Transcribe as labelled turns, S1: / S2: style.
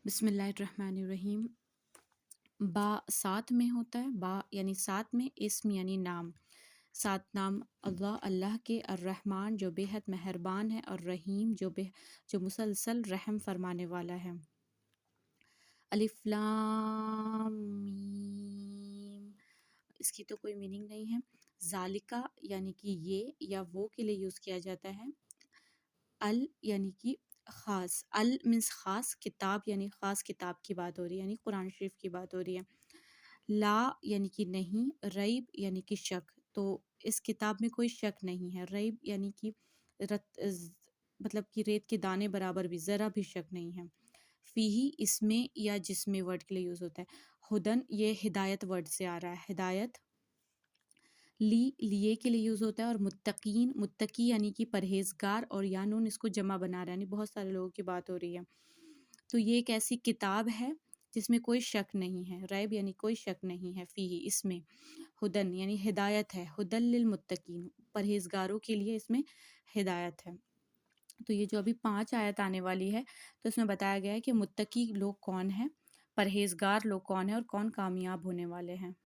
S1: بسم اللہ الرحمن الرحیم۔ با ساتھ میں ہوتا ہے، با یعنی ساتھ میں، اسم یعنی نام، ساتھ نام اللہ کے، الرحمن جو بے حد مہربان ہے، اور رحیم جو مسلسل رحم فرمانے والا ہے۔ الف لام میم، اس کی تو کوئی میننگ نہیں ہے۔ ذالکا یعنی کہ یہ یا وہ کے لیے یوز کیا جاتا ہے۔ ال یعنی کہ خاص، ال مینس خاص، کتاب یعنی خاص کتاب کی بات ہو رہی ہے، یعنی قرآن شریف کی بات ہو رہی ہے۔ لا یعنی کہ نہیں، ریب یعنی کہ شک، تو اس کتاب میں کوئی شک نہیں ہے۔ ریب یعنی کہ مطلب کہ ریت کے دانے برابر بھی ذرا بھی شک نہیں ہے۔ فیہی اس میں یا جس میں ورڈ کے لیے یوز ہوتا ہے۔ ہدن یہ ہدایت ورڈ سے آ رہا ہے، ہدایت۔ لیے کے لیے یوز ہوتا ہے، اور متقین، متقی یعنی کہ پرہیزگار، اور یا نون اس کو جمع بنا رہا ہے، یعنی بہت سارے لوگوں کی بات ہو رہی ہے۔ تو یہ ایک ایسی کتاب ہے جس میں کوئی شک نہیں ہے، ریب یعنی کوئی شک نہیں ہے، فیہی اس میں، ہدن یعنی ہدایت ہے، ہدن للمتقین پرہیزگاروں کے لیے اس میں ہدایت ہے۔ تو یہ جو ابھی 5 آیت آنے والی ہے، تو اس میں بتایا گیا ہے کہ متقی لوگ کون ہیں، پرہیزگار لوگ کون ہیں، اور کون کامیاب ہونے والے ہیں۔